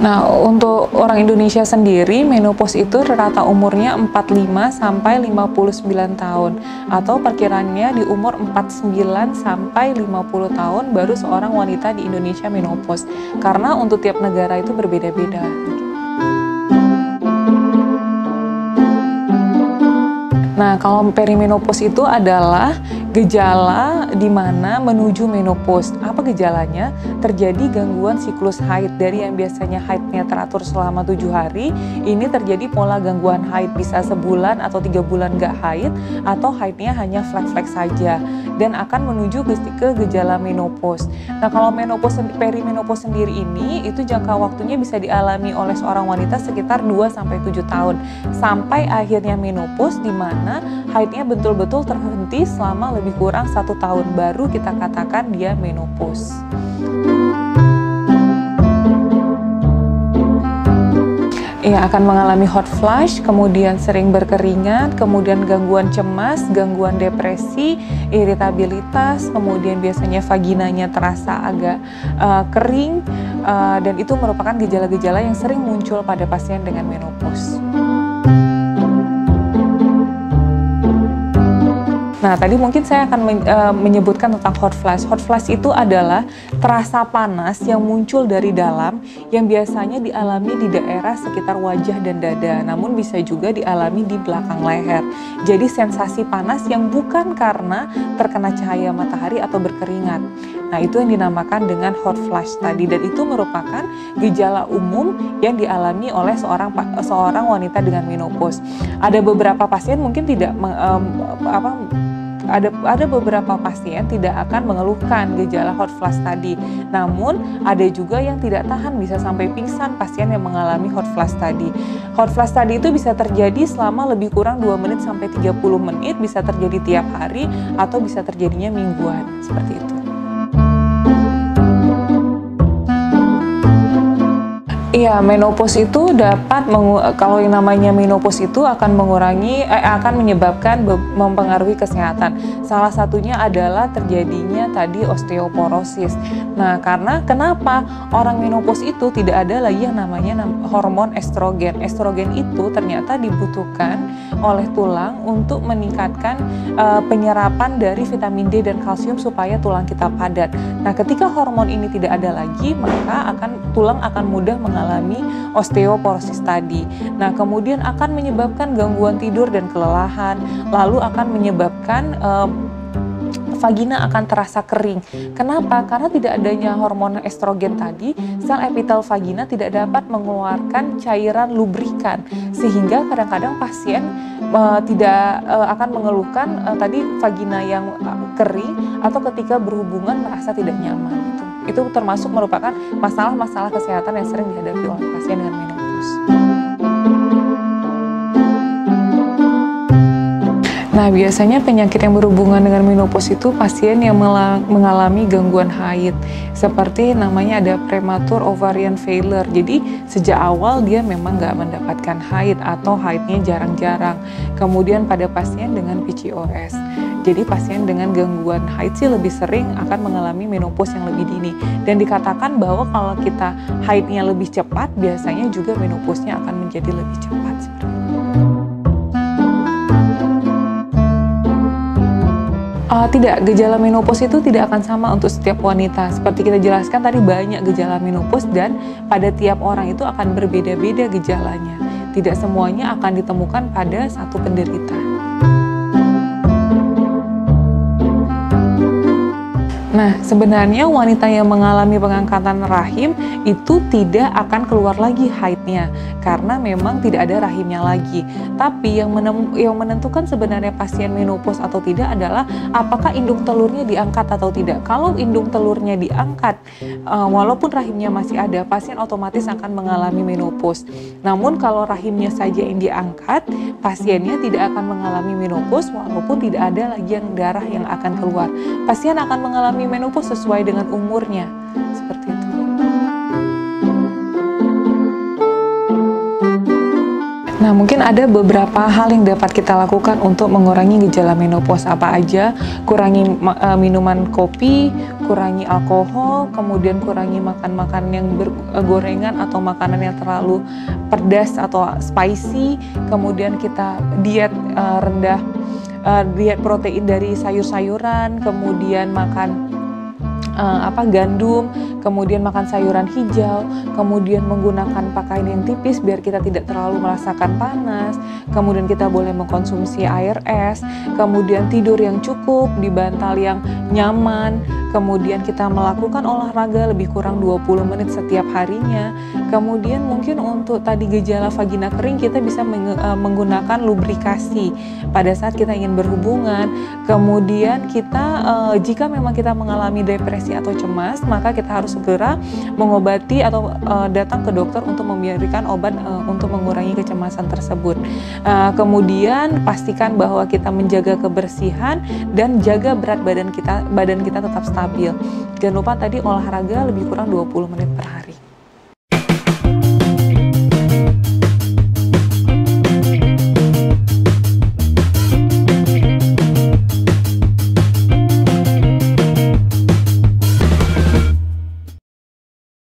Nah, untuk orang Indonesia sendiri, menopause itu rata umurnya 45 sampai 59 tahun, atau perkiraannya di umur 49 sampai 50 tahun baru seorang wanita di Indonesia menopause. Karena untuk tiap negara itu berbeda-beda. Nah, kalau perimenopause itu adalah gejala di mana menuju menopause. Apa gejalanya? Terjadi gangguan siklus haid dari yang biasanya haidnya teratur selama 7 hari, ini terjadi pola gangguan haid, bisa sebulan atau 3 bulan nggak haid, atau haidnya hanya flek-flek saja, dan akan menuju ke gejala menopause. Nah, kalau perimenopause sendiri ini, itu jangka waktunya bisa dialami oleh seorang wanita sekitar 2-7 tahun, sampai akhirnya menopause, di mana haidnya betul-betul terhenti selama lebih kurang 1 tahun, baru kita katakan dia menopause. Ia akan mengalami hot flush, kemudian sering berkeringat, kemudian gangguan cemas, gangguan depresi, iritabilitas, kemudian biasanya vaginanya terasa agak kering, dan itu merupakan gejala-gejala yang sering muncul pada pasien dengan menopause. Nah, tadi mungkin saya akan menyebutkan tentang hot flash. Hot flash itu adalah terasa panas yang muncul dari dalam, yang biasanya dialami di daerah sekitar wajah dan dada, namun bisa juga dialami di belakang leher. Jadi sensasi panas yang bukan karena terkena cahaya matahari atau berkeringat. Nah, itu yang dinamakan dengan hot flash tadi, dan itu merupakan gejala umum yang dialami oleh seorang wanita dengan menopause. Ada beberapa pasien mungkin tidak ada beberapa pasien tidak akan mengeluhkan gejala hot flash tadi. Namun ada juga yang tidak tahan, bisa sampai pingsan pasien yang mengalami hot flash tadi. Hot flash tadi itu bisa terjadi selama lebih kurang 2 menit sampai 30 menit, bisa terjadi tiap hari atau bisa terjadinya mingguan, seperti itu. Iya, menopause itu dapat kalau yang namanya menopause itu akan menyebabkan mempengaruhi kesehatan. Salah satunya adalah terjadinya tadi osteoporosis. Nah, karena kenapa orang menopause itu tidak ada lagi yang namanya hormon estrogen. Estrogen itu ternyata dibutuhkan oleh tulang untuk meningkatkan penyerapan dari vitamin D dan kalsium supaya tulang kita padat. Nah, ketika hormon ini tidak ada lagi, maka tulang akan mudah mengalami osteoporosis tadi. Nah, kemudian akan menyebabkan gangguan tidur dan kelelahan, lalu akan menyebabkan vagina akan terasa kering. Kenapa? Karena tidak adanya hormon estrogen tadi, sel epitel vagina tidak dapat mengeluarkan cairan lubrikan, sehingga kadang-kadang pasien tidak akan mengeluhkan tadi vagina yang kering, atau ketika berhubungan merasa tidak nyaman. Itu termasuk merupakan masalah-masalah kesehatan yang sering dihadapi oleh pasien dengan menopause. Nah, biasanya penyakit yang berhubungan dengan menopause itu pasien yang mengalami gangguan haid, seperti namanya ada premature ovarian failure. Jadi sejak awal dia memang nggak mendapatkan haid atau haidnya jarang-jarang. Kemudian pada pasien dengan PCOS. Jadi pasien dengan gangguan haid sih lebih sering akan mengalami menopause yang lebih dini. Dan dikatakan bahwa kalau kita haidnya lebih cepat, biasanya juga menopause-nya akan menjadi lebih cepat. Tidak, gejala menopause itu tidak akan sama untuk setiap wanita. Seperti kita jelaskan tadi, banyak gejala menopause dan pada tiap orang itu akan berbeda-beda gejalanya. Tidak semuanya akan ditemukan pada satu penderita. Nah, sebenarnya wanita yang mengalami pengangkatan rahim itu tidak akan keluar lagi haidnya, karena memang tidak ada rahimnya lagi. Tapi yang menentukan sebenarnya pasien menopause atau tidak adalah apakah indung telurnya diangkat atau tidak. Kalau indung telurnya diangkat, walaupun rahimnya masih ada, pasien otomatis akan mengalami menopause. Namun kalau rahimnya saja yang diangkat, pasiennya tidak akan mengalami menopause walaupun tidak ada lagi darah yang akan keluar. Pasien akan mengalami menopause sesuai dengan umurnya, seperti itu. Nah, mungkin ada beberapa hal yang dapat kita lakukan untuk mengurangi gejala menopause. Apa aja? Kurangi minuman kopi, kurangi alkohol, kemudian kurangi makan makanan yang bergorengan atau makanan yang terlalu pedas atau spicy, kemudian kita diet rendah, diet protein dari sayur-sayuran, kemudian makan gandum, kemudian makan sayuran hijau, kemudian menggunakan pakaian yang tipis biar kita tidak terlalu merasakan panas, kemudian kita boleh mengkonsumsi air es, kemudian tidur yang cukup di bantal yang nyaman, kemudian kita melakukan olahraga lebih kurang 20 menit setiap harinya, kemudian mungkin untuk tadi gejala vagina kering kita bisa menggunakan lubrikasi pada saat kita ingin berhubungan, kemudian kita jika memang kita mengalami depresi atau cemas, maka kita harus segera mengobati atau datang ke dokter untuk memberikan obat untuk mengurangi kecemasan tersebut. Kemudian pastikan bahwa kita menjaga kebersihan dan jaga berat badan kita tetap stabil. Jangan lupa tadi olahraga lebih kurang 20 menit